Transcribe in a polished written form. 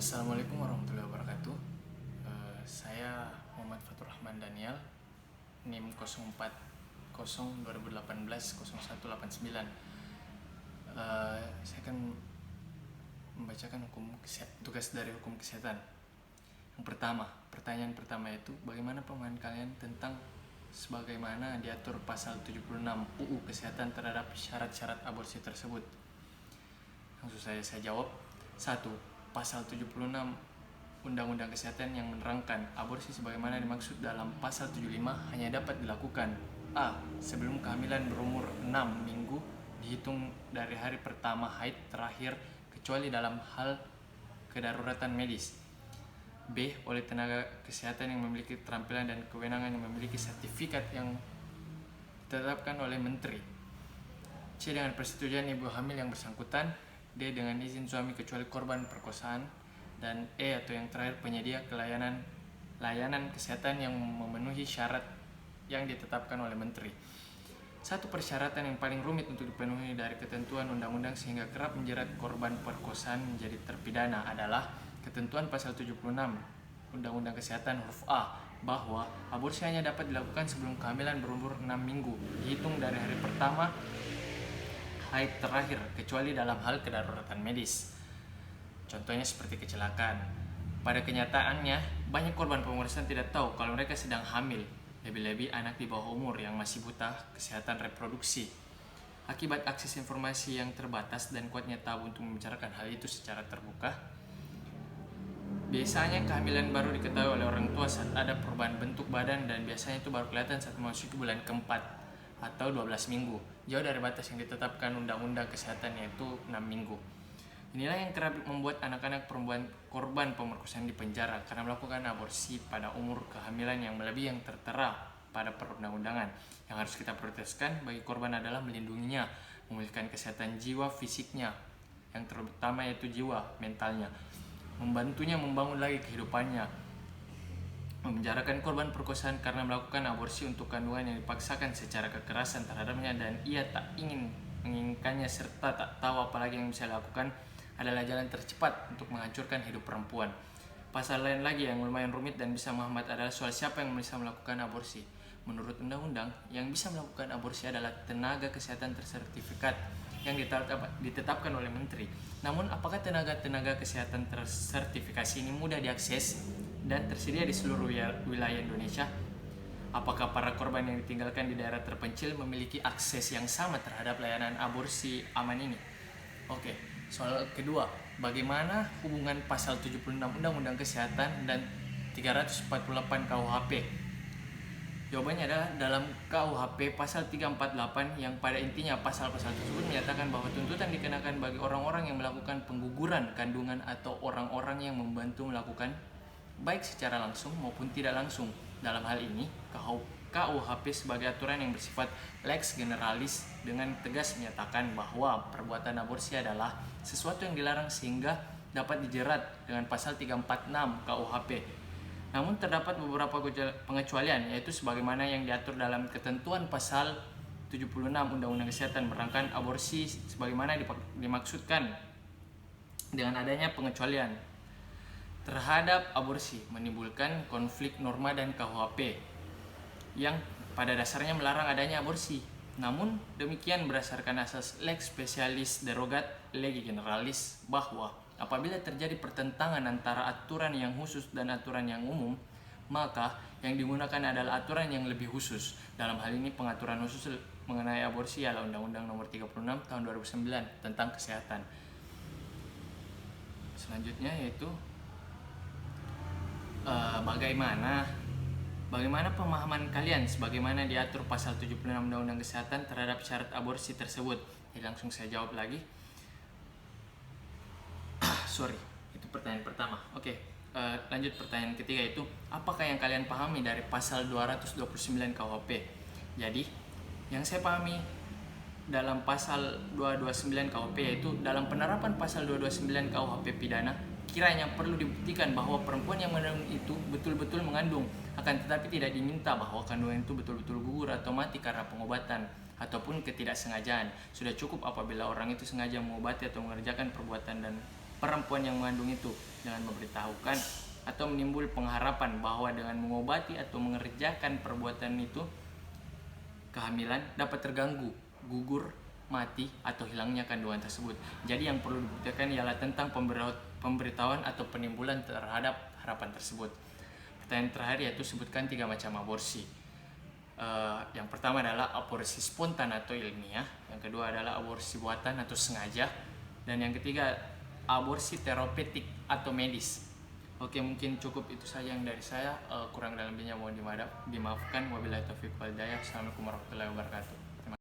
Assalamualaikum warahmatullahi wabarakatuh. Saya Muhammad Fatur Rahman Daniel, NIM 040 2018 0189. Saya akan membacakan tugas dari hukum kesehatan. Yang pertama, pertanyaan pertama itu bagaimana pemahaman kalian tentang sebagaimana diatur pasal 76 UU Kesehatan terhadap syarat-syarat aborsi tersebut? Langsung saya jawab. 1. Pasal 76 Undang-Undang Kesehatan yang menerangkan aborsi sebagaimana dimaksud dalam pasal 75 hanya dapat dilakukan A. Sebelum kehamilan berumur 6 minggu dihitung dari hari pertama haid terakhir kecuali dalam hal kedaruratan medis. B. Oleh tenaga kesehatan yang memiliki keterampilan dan kewenangan yang memiliki sertifikat yang ditetapkan oleh menteri. C. Dengan persetujuan ibu hamil yang bersangkutan. D. Dengan izin suami kecuali korban perkosaan. Dan E atau yang terakhir penyedia layanan kesehatan yang memenuhi syarat yang ditetapkan oleh menteri. Satu persyaratan yang paling rumit untuk dipenuhi dari ketentuan undang-undang sehingga kerap menjerat korban perkosaan menjadi terpidana adalah ketentuan pasal 76 Undang-Undang Kesehatan huruf A bahwa aborsi hanya dapat dilakukan sebelum kehamilan berumur 6 minggu dihitung dari hari pertama haid terakhir kecuali dalam hal kedaruratan medis. Contohnya seperti kecelakaan. Pada kenyataannya, banyak korban pemeriksaan tidak tahu kalau mereka sedang hamil, lebih-lebih anak di bawah umur yang masih buta kesehatan reproduksi. Akibat akses informasi yang terbatas dan kuatnya tabu untuk membicarakan hal itu secara terbuka, biasanya kehamilan baru diketahui oleh orang tua saat ada perubahan bentuk badan dan biasanya itu baru kelihatan saat memasuki bulan keempat atau 12 minggu, jauh dari batas yang ditetapkan Undang-Undang Kesehatan yaitu 6 minggu. Inilah yang kerap membuat anak-anak perempuan korban pemerkosaan di penjara karena melakukan aborsi pada umur kehamilan yang melebihi yang tertera pada perundang-undangan. Yang harus kita prioritaskan bagi korban adalah melindunginya, memulihkan kesehatan jiwa fisiknya, yang terutama yaitu jiwa mentalnya, membantunya membangun lagi kehidupannya, memenjarakan korban perkosaan karena melakukan aborsi untuk kandungan yang dipaksakan secara kekerasan terhadapnya dan ia tak menginginkannya serta tak tahu apalagi yang bisa dilakukan adalah jalan tercepat untuk menghancurkan hidup perempuan. Pasal lain lagi yang lumayan rumit dan bisa menghambat adalah soal siapa yang bisa melakukan aborsi. Menurut undang-undang, yang bisa melakukan aborsi adalah tenaga kesehatan tersertifikat yang ditetapkan oleh menteri. Namun, apakah tenaga kesehatan tersertifikasi ini mudah diakses dan tersedia di seluruh wilayah Indonesia? Apakah para korban yang ditinggalkan di daerah terpencil memiliki akses yang sama terhadap layanan aborsi aman ini? Oke, soal kedua, bagaimana hubungan pasal 76 Undang-Undang Kesehatan dan 348 KUHP? Jawabannya adalah dalam KUHP pasal 348 yang pada intinya pasal-pasal tersebut menyatakan bahwa tuntutan dikenakan bagi orang-orang yang melakukan pengguguran kandungan atau orang-orang yang membantu melakukan baik secara langsung maupun tidak langsung. Dalam hal ini, KUHP sebagai aturan yang bersifat lex generalis dengan tegas menyatakan bahwa perbuatan aborsi adalah sesuatu yang dilarang sehingga dapat dijerat dengan pasal 346 KUHP. Namun terdapat beberapa pengecualian, yaitu sebagaimana yang diatur dalam ketentuan pasal 76 Undang-Undang Kesehatan menerangkan aborsi sebagaimana dimaksudkan dengan adanya pengecualian terhadap aborsi menimbulkan konflik norma dan KUHP yang pada dasarnya melarang adanya aborsi. Namun demikian berdasarkan asas lex specialis derogat lege generalis bahwa apabila terjadi pertentangan antara aturan yang khusus dan aturan yang umum, maka yang digunakan adalah aturan yang lebih khusus. Dalam hal ini pengaturan khusus mengenai aborsi adalah Undang-Undang Nomor 36 Tahun 2009 tentang kesehatan. Selanjutnya yaitu bagaimana pemahaman kalian sebagaimana diatur pasal 76 Undang-Undang Kesehatan terhadap syarat aborsi tersebut? Jadi langsung saya jawab lagi. Itu pertanyaan pertama. Lanjut pertanyaan ketiga itu apakah yang kalian pahami dari pasal 229 KUHP? Jadi yang saya pahami dalam pasal 229 KUHP yaitu dalam penerapan pasal 229 KUHP pidana kiranya perlu dibuktikan bahwa perempuan yang mengandung itu betul-betul mengandung, akan tetapi tidak diminta bahwa kandungan itu betul-betul gugur atau mati karena pengobatan ataupun ketidaksengajaan. Sudah cukup apabila orang itu sengaja mengobati atau mengerjakan perbuatan dan perempuan yang mengandung itu dengan memberitahukan atau menimbul pengharapan bahwa dengan mengobati atau mengerjakan perbuatan itu kehamilan dapat terganggu, gugur, mati, atau hilangnya kandungan tersebut. Jadi yang perlu dibuktikan ialah tentang pemberitahuan atau penimbulan terhadap harapan tersebut. Pertanyaan terakhir yaitu sebutkan 3 macam aborsi. Yang pertama adalah aborsi spontan atau ilmiah, yang kedua adalah aborsi buatan atau sengaja, dan yang ketiga aborsi terapeutik atau medis. Oke, mungkin cukup itu saja yang dari saya. Kurang dalam lebihnya mohon dimaafkan. Wabillahi taufiq wal hidayah. Assalamualaikum warahmatullahi wabarakatuh.